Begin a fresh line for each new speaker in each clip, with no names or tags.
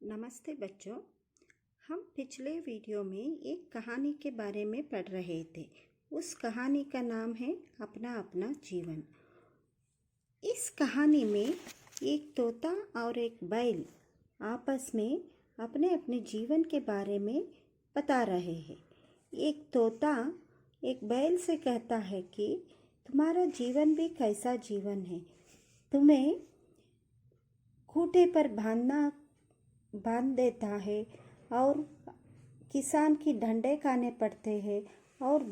नमस्ते बच्चों। हम पिछले वीडियो में एक कहानी के बारे में पढ़ रहे थे। उस कहानी का नाम है अपना अपना जीवन। इस कहानी में एक तोता और एक बैल आपस में अपने अपने जीवन के बारे में बता रहे हैं। एक तोता एक बैल से कहता है कि तुम्हारा जीवन भी कैसा जीवन है। तुम्हें खूंटे पर बांध देता है और किसान की डंडे खाने पड़ते हैं और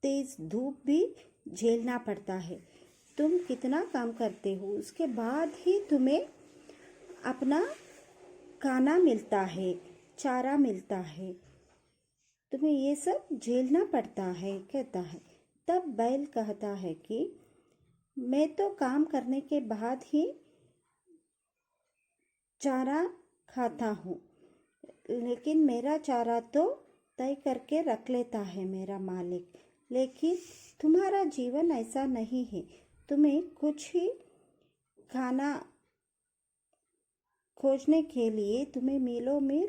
तेज धूप भी झेलना पड़ता है। तुम कितना काम करते हो, उसके बाद ही तुम्हें अपना खाना मिलता है, चारा मिलता है। तुम्हें ये सब झेलना पड़ता है, कहता है। तब बैल कहता है कि मैं तो काम करने के बाद ही चारा खाता हूँ, लेकिन मेरा चारा तो तय करके रख लेता है मेरा मालिक। लेकिन तुम्हारा जीवन ऐसा नहीं है। तुम्हें कुछ ही खाना खोजने के लिए तुम्हें मीलों मील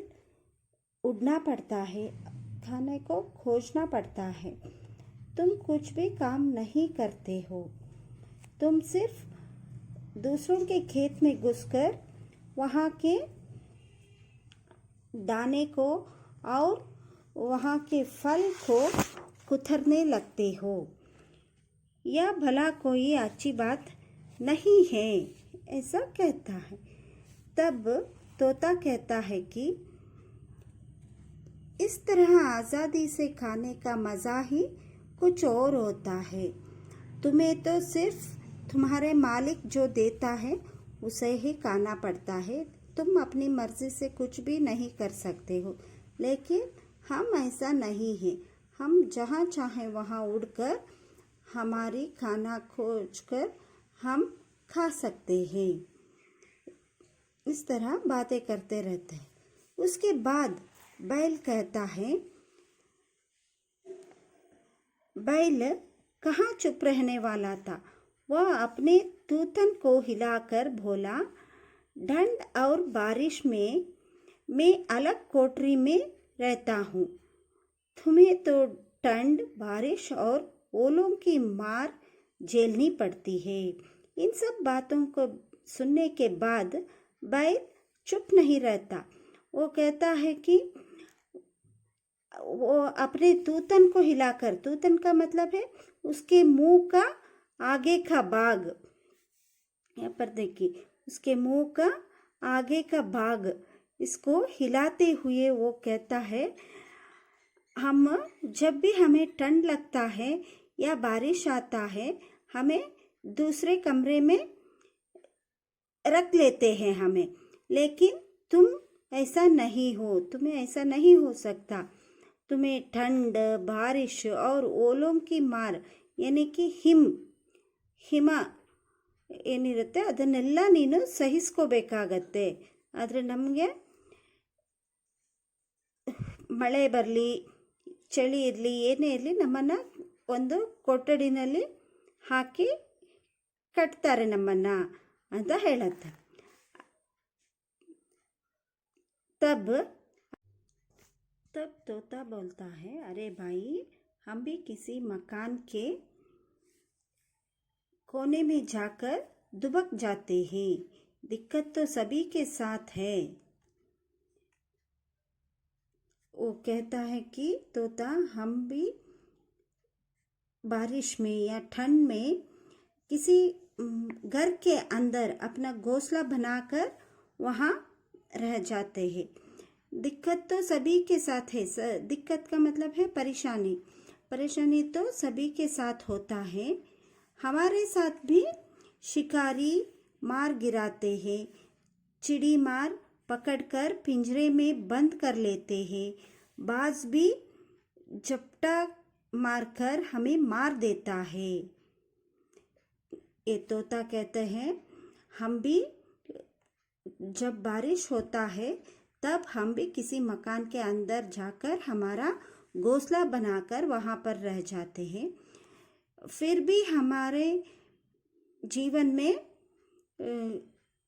उड़ना पड़ता है, खाने को खोजना पड़ता है। तुम कुछ भी काम नहीं करते हो। तुम सिर्फ दूसरों के खेत में घुसकर वहाँ के दाने को और वहाँ के फल को कुतरने लगते हो। यह भला कोई अच्छी बात नहीं है, ऐसा कहता है। तब तोता कहता है कि इस तरह आज़ादी से खाने का मज़ा ही कुछ और होता है। तुम्हें तो सिर्फ तुम्हारे मालिक जो देता है उसे ही खाना पड़ता है। तुम अपनी मर्जी से कुछ भी नहीं कर सकते हो। लेकिन हम ऐसा नहीं है। हम जहाँ चाहें वहाँ उड़कर हमारी खाना खोजकर हम खा सकते हैं। इस तरह बातें करते रहते हैं। उसके बाद बैल कहता है, बैल कहाँ चुप रहने वाला था। वह अपने तूतन को हिलाकर बोला, ठंड और बारिश में मैं अलग कोठरी में रहता हूँ। तुम्हें तो ठंड, बारिश और ओलों की मार झेलनी पड़ती है। इन सब बातों को सुनने के बाद बैल चुप नहीं रहता। वो कहता है कि वो अपने तूतन को हिलाकर, तूतन का मतलब है उसके मुंह का आगे का भाग, यहाँ पर देखिए उसके मुंह का आगे का भाग, इसको हिलाते हुए वो कहता है, हम जब भी हमें ठंड लगता है या बारिश आता है, हमें दूसरे कमरे में रख लेते हैं हमें। लेकिन तुम ऐसा नहीं हो, तुम्हें ऐसा नहीं हो सकता। तुम्हें ठंड, बारिश और ओलों की मार यानी कि ಹಿಮ ಏನಿರುತ್ತೆ ಅದನ್ನೆಲ್ಲ ನೀನು ಸಹಿಸ್ಕೋಬೇಕಾಗತ್ತೆ. ಆದರೆ ನಮಗೆ ಮಳೆ ಬರಲಿ, ಚಳಿ ಇರಲಿ, ಏನೇ ಇರಲಿ, ನಮ್ಮನ್ನು ಒಂದು ಕೊಠಡಿನಲ್ಲಿ ಹಾಕಿ ಕಟ್ತಾರೆ ನಮ್ಮನ್ನು ಅಂತ ಹೇಳುತ್ತೆ. तब तोता बोलता है, अरे भाई, हम भी किसी मकान के कोने में जाकर दुबक जाते हैं। दिक्कत तो सभी के साथ है। वो कहता है कि तोता, हम भी बारिश में या ठंड में किसी घर के अंदर अपना घोंसला बनाकर वहाँ रह जाते हैं। दिक्कत तो सभी के साथ है। दिक्कत का मतलब है परेशानी। परेशानी तो सभी के साथ होता है। हमारे साथ भी शिकारी मार गिराते हैं, चिड़ी मार पकड़कर पिंजरे में बंद कर लेते हैं, बाज भी झपटा मारकर हमें मार देता है। ये तोता कहते हैं, हम भी जब बारिश होता है तब हम भी किसी मकान के अंदर जाकर हमारा घोंसला बनाकर वहाँ पर रह जाते हैं। फिर भी हमारे जीवन में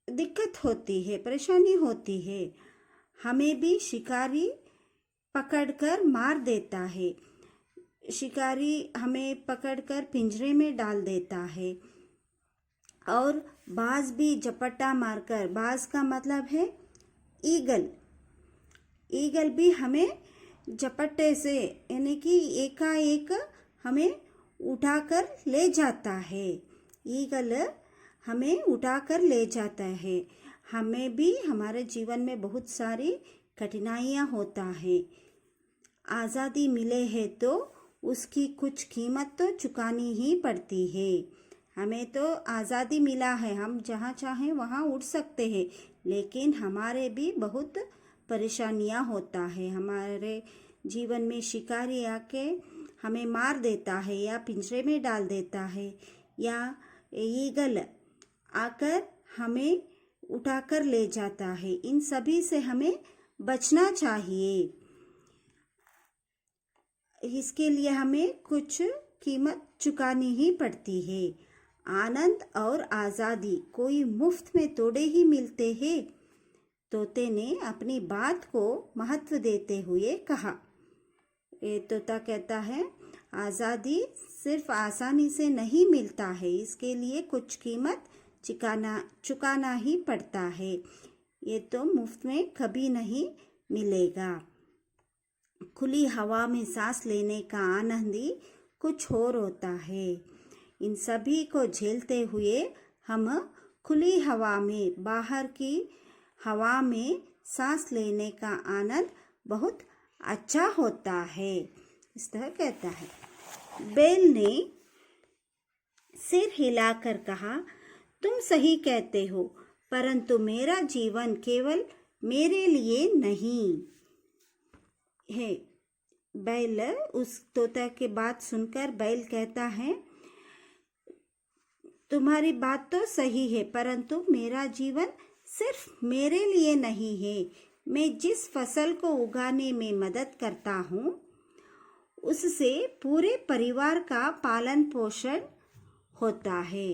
दिक्कत होती है, परेशानी होती है। हमें भी शिकारी पकड़कर मार देता है। शिकारी हमें पकड़कर पिंजरे में डाल देता है। और बाज भी झपट्टा मारकर, बाज का मतलब है ईगल, ईगल भी हमें झपट्टे से यानी कि एकाएक हमें उठाकर ले जाता है। ईगल हमें उठाकर ले जाता है। हमें भी हमारे जीवन में बहुत सारी कठिनाइयाँ होता है। आज़ादी मिले है तो उसकी कुछ कीमत तो चुकानी ही पड़ती है। हमें तो आज़ादी मिला है, हम जहाँ चाहें वहाँ उड़ सकते हैं, लेकिन हमारे भी बहुत परेशानियाँ होता है। हमारे जीवन में शिकारी आके हमें मार देता है या पिंजरे में डाल देता है, या ईगल आकर हमें उठाकर ले जाता है। इन सभी से हमें बचना चाहिए। इसके लिए हमें कुछ कीमत चुकानी ही पड़ती है। आनंद और आज़ादी कोई मुफ्त में थोड़े ही मिलते हैं। तोते ने अपनी बात को महत्व देते हुए कहा। ये तोता कहता है, आज़ादी सिर्फ आसानी से नहीं मिलता है, इसके लिए कुछ कीमत चुकाना ही पड़ता है। ये तो मुफ्त में कभी नहीं मिलेगा। खुली हवा में सांस लेने का आनंद ही कुछ और होता है। इन सभी को झेलते हुए हम खुली हवा में, बाहर की हवा में सांस लेने का आनंद बहुत अच्छा होता है। इस तरह कहता है। बैल ने सिर हिलाकर कहा, तुम सही कहते हो, परंतु मेरा जीवन केवल मेरे लिए नहीं है। बैल, उस तोता की बात सुनकर बैल कहता है, तुम्हारी बात तो सही है, परंतु मेरा जीवन सिर्फ मेरे लिए नहीं है। मैं जिस फसल को उगाने में मदद करता हूँ, उससे पूरे परिवार का पालन पोषण होता है।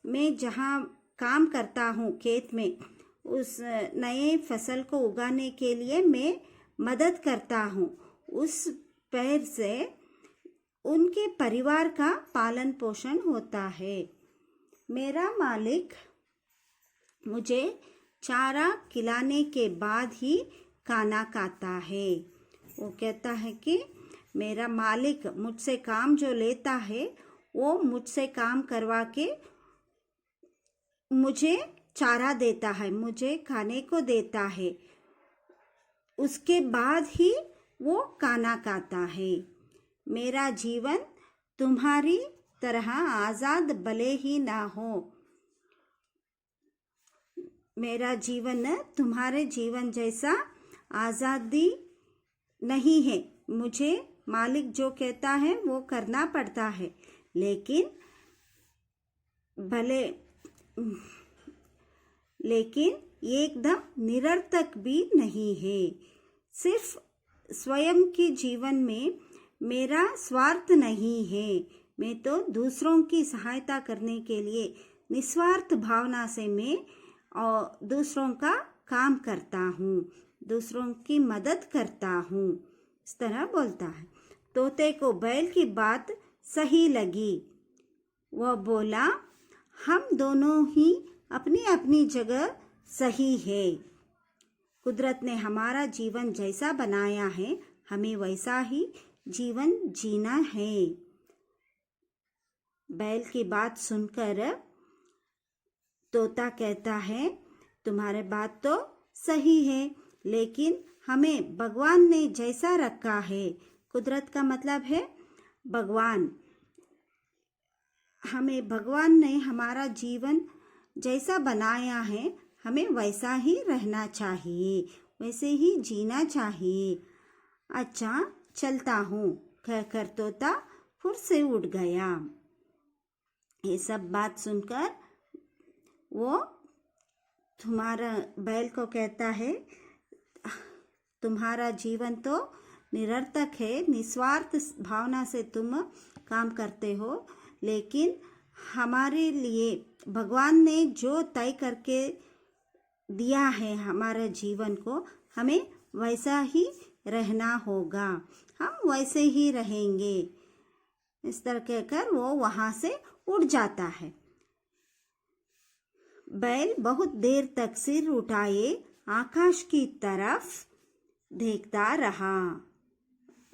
मैं जहाँ काम करता हूँ खेत में, उस नए फसल को उगाने के लिए मैं मदद करता हूँ। उस पैर से उनके परिवार का पालन पोषण होता है। मेरा मालिक मुझे चारा खिलाने के बाद ही खाना खाता है। वो कहता है कि मेरा मालिक मुझसे काम जो लेता है, वो मुझसे काम करवा के मुझे चारा देता है, मुझे खाने को देता है, उसके बाद ही वो खाना खाता है। मेरा जीवन तुम्हारी तरह आज़ाद भले ही ना हो, मेरा जीवन तुम्हारे जीवन जैसा आज़ादी नहीं है। मुझे मालिक जो कहता है वो करना पड़ता है, लेकिन एकदम निरर्थक भी नहीं है। सिर्फ स्वयं के जीवन में मेरा स्वार्थ नहीं है। मैं तो दूसरों की सहायता करने के लिए निस्वार्थ भावना से मैं और दूसरों का काम करता हूँ, दूसरों की मदद करता हूँ। इस तरह बोलता है। तोते को बैल की बात सही लगी। वह बोला, हम दोनों ही अपनी अपनी जगह सही है। कुदरत ने हमारा जीवन जैसा बनाया है, हमें वैसा ही जीवन जीना है। बैल की बात सुनकर तोता कहता है, तुम्हारे बात तो सही है, लेकिन हमें भगवान ने जैसा रखा है, कुदरत का मतलब है भगवान, हमें भगवान ने हमारा जीवन जैसा बनाया है, हमें वैसा ही रहना चाहिए, वैसे ही जीना चाहिए। अच्छा, चलता हूँ, कहकर तोता फिर से उड़ गया। ये सब बात सुनकर वो तुम्हारा बैल को कहता है, तुम्हारा जीवन तो निरर्थक है, निस्वार्थ भावना से तुम काम करते हो, लेकिन हमारे लिए भगवान ने जो तय करके दिया है हमारे जीवन को, हमें वैसा ही रहना होगा, हम वैसे ही रहेंगे। इस तरह कहकर वो वहां से उड़ जाता है। बैल बहुत देर तक सिर उठाए आकाश की तरफ देखता रहा।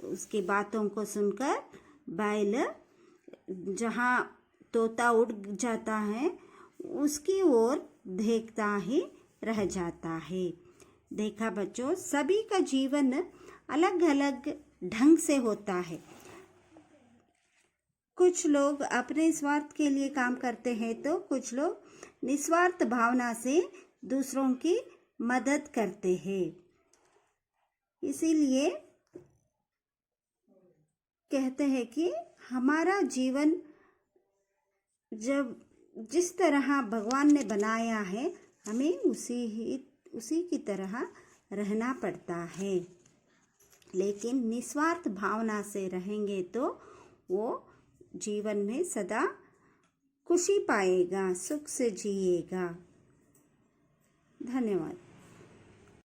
उसकी बातों को सुनकर बैल जहाँ तोता उड़ जाता है उसकी ओर देखता ही रह जाता है। देखा बच्चों, सभी का जीवन अलग अलग ढंग से होता है। कुछ लोग अपने स्वार्थ के लिए काम करते हैं तो कुछ लोग निस्वार्थ भावना से दूसरों की मदद करते हैं। इसीलिए कहते हैं कि हमारा जीवन जब जिस तरह भगवान ने बनाया है हमें उसी की तरह रहना पड़ता है। लेकिन निस्वार्थ भावना से रहेंगे तो वो जीवन में सदा खुशी पाएगा, सुख से जिएगा। धन्यवाद।